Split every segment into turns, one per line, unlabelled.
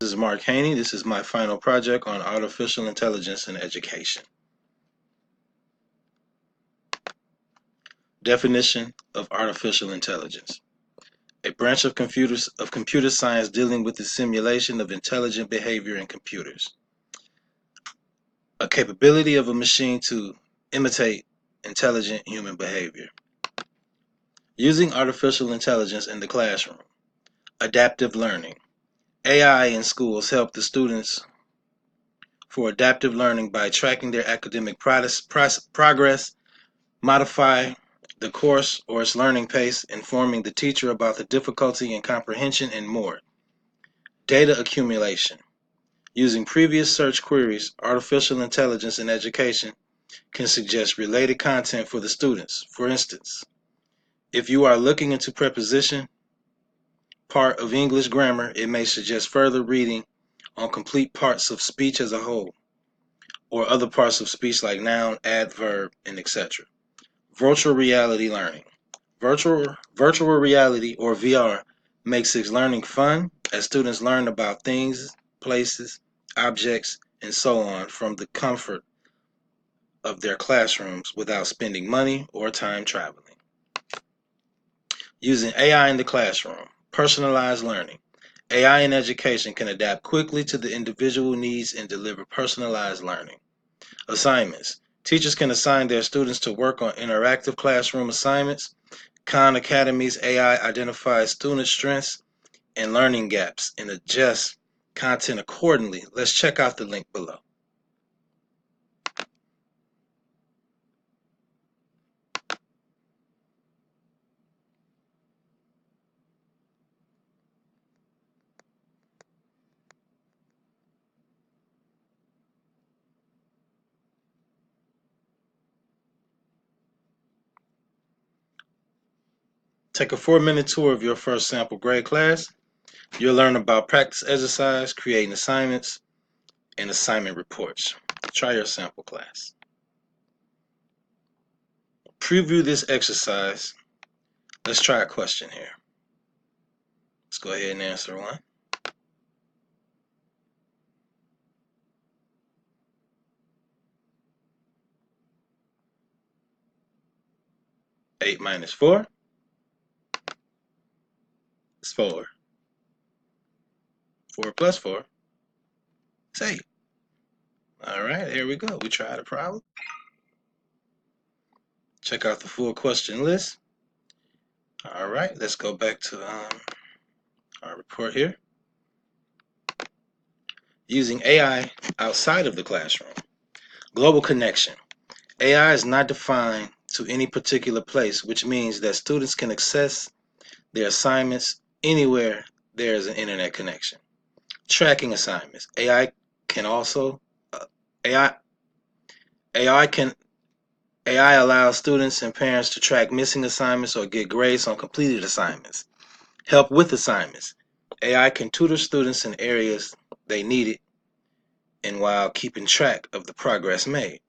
This is Mark Haney. This is my final project on artificial intelligence in education. Definition of artificial intelligence. A branch of computer science dealing with the simulation of intelligent behavior in computers. A capability of a machine to imitate intelligent human behavior. Using artificial intelligence in the classroom. Adaptive learning. AI in schools help the students for adaptive learning by tracking their academic progress, modify the course or its learning pace, informing the teacher about the difficulty and comprehension, and more. Data accumulation. Using previous search queries, artificial intelligence in education can suggest related content for the students. For instance, if you are looking into preposition part of English grammar, it may suggest further reading on complete parts of speech as a whole, or other parts of speech like noun, adverb, and etc. Virtual reality learning. Virtual reality, or VR, makes its learning fun as students learn about things, places, objects, and so on from the comfort of their classrooms without spending money or time traveling. Using AI in the classroom. Personalized learning. AI in education can adapt quickly to the individual needs and deliver personalized learning. Assignments. Teachers can assign their students to work on interactive classroom assignments. Khan Academy's AI identifies student strengths and learning gaps and adjusts content accordingly. Let's check out the link below. Take a 4-minute tour of your first sample grade class. You'll learn about practice exercise, creating assignments, and assignment reports. Try your sample class. Preview this exercise. Let's try a question here. Let's go ahead and answer one. 8 minus 4 is 4. 4 plus 4 is 8. All right, here we go. We tried a problem. Check out the full question list. All right, let's go back to our report here. Using AI outside of the classroom. Global connection. AI is not defined to any particular place, which means that students can access their assignments anywhere there is an internet connection. Tracking assignments. AI AI can AI allows students and parents to track missing assignments or get grades on completed assignments. Help with assignments. AI can tutor students in areas they need it and while keeping track of the progress made.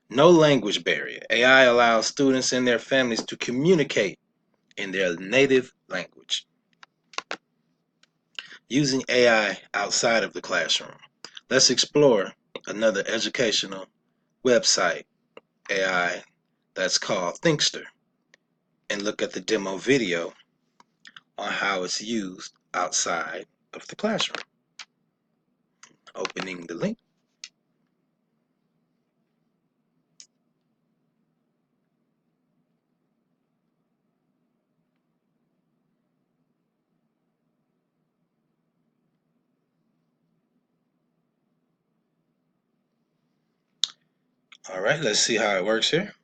No language barrier. AI allows students and their families to communicate in their native language. Using AI outside of the classroom. Let's explore another educational website AI that's called Thinkster and look at the demo video on how it's used outside of the classroom. Opening the link. All right, let's see how it works here.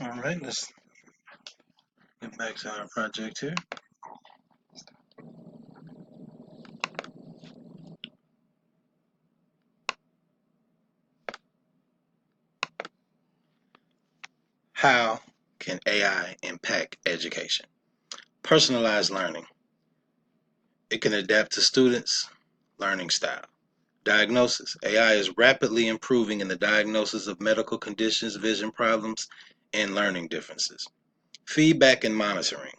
All right, let's get back to our project here. How can AI impact education? Personalized learning. It can adapt to students' learning style. Diagnosis. AI is rapidly improving in the diagnosis of medical conditions, vision problems, and learning differences. Feedback and monitoring.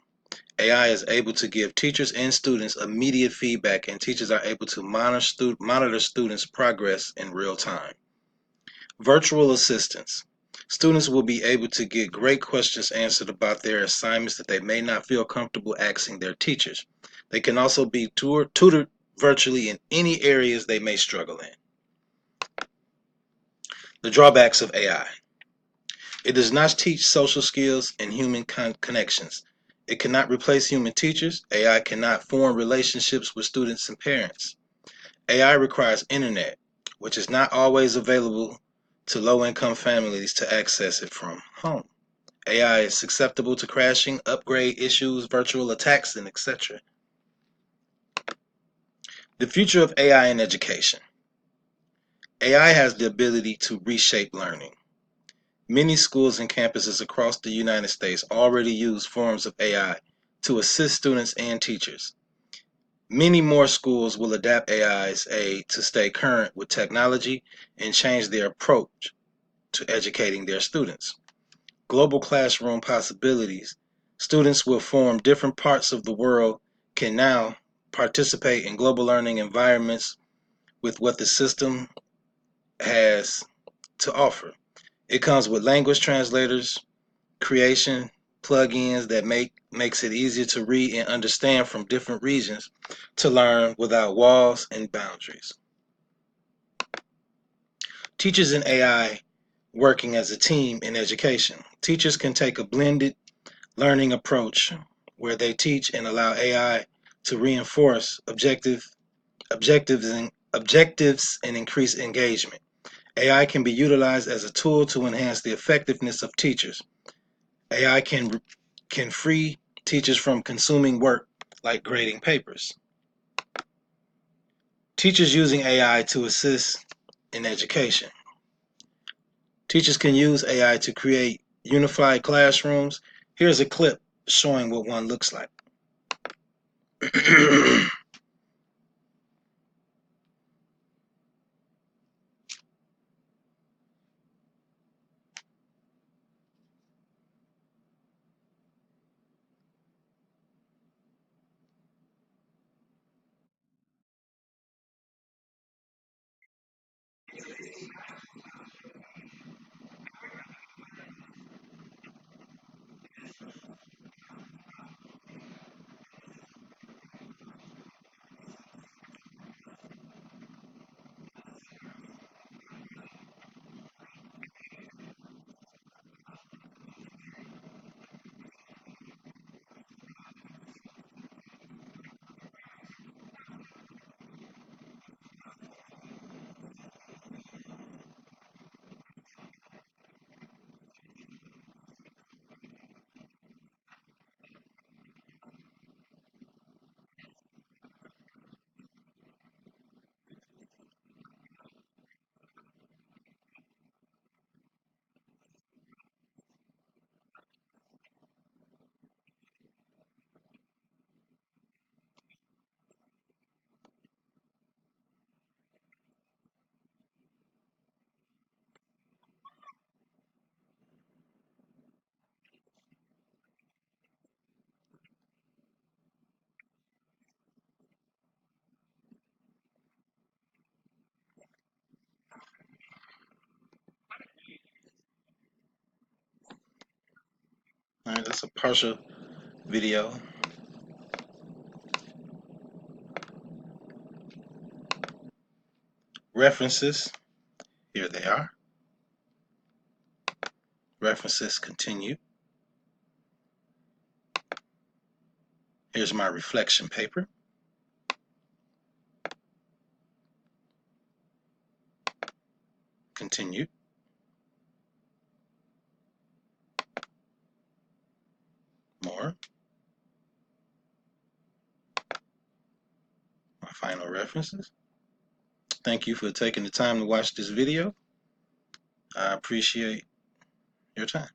AI is able to give teachers and students immediate feedback, and teachers are able to monitor students' progress in real time. Virtual assistants. Students will be able to get great questions answered about their assignments that they may not feel comfortable asking their teachers. They can also be tutored virtually in any areas they may struggle in. The drawbacks of AI. It does not teach social skills and human connections. It cannot replace human teachers. AI cannot form relationships with students and parents. AI requires internet, which is not always available to low-income families to access it from home. AI is susceptible to crashing, upgrade issues, virtual attacks, and etc. The future of AI in education. AI has the ability to reshape learning. Many schools and campuses across the United States already use forms of AI to assist students and teachers. Many more schools will adapt AI's aid to stay current with technology and change their approach to educating their students. Global classroom possibilities. Students will from different parts of the world can now participate in global learning environments with what the system has to offer. It comes with language translators, creation, plugins that makes it easier to read and understand from different regions to learn without walls and boundaries. Teachers and AI working as a team in education. Teachers can take a blended learning approach where they teach and allow AI to reinforce objectives and increase engagement. AI can be utilized as a tool to enhance the effectiveness of teachers. AI can free teachers from consuming work like grading papers. Teachers using AI to assist in education. Teachers can use AI to create unified classrooms. Here's a clip showing what one looks like. All right, that's a partial video. References, here they are. References continue. Here's my reflection paper. Continue. More. My final references. Thank you for taking the time to watch this video. I appreciate your time.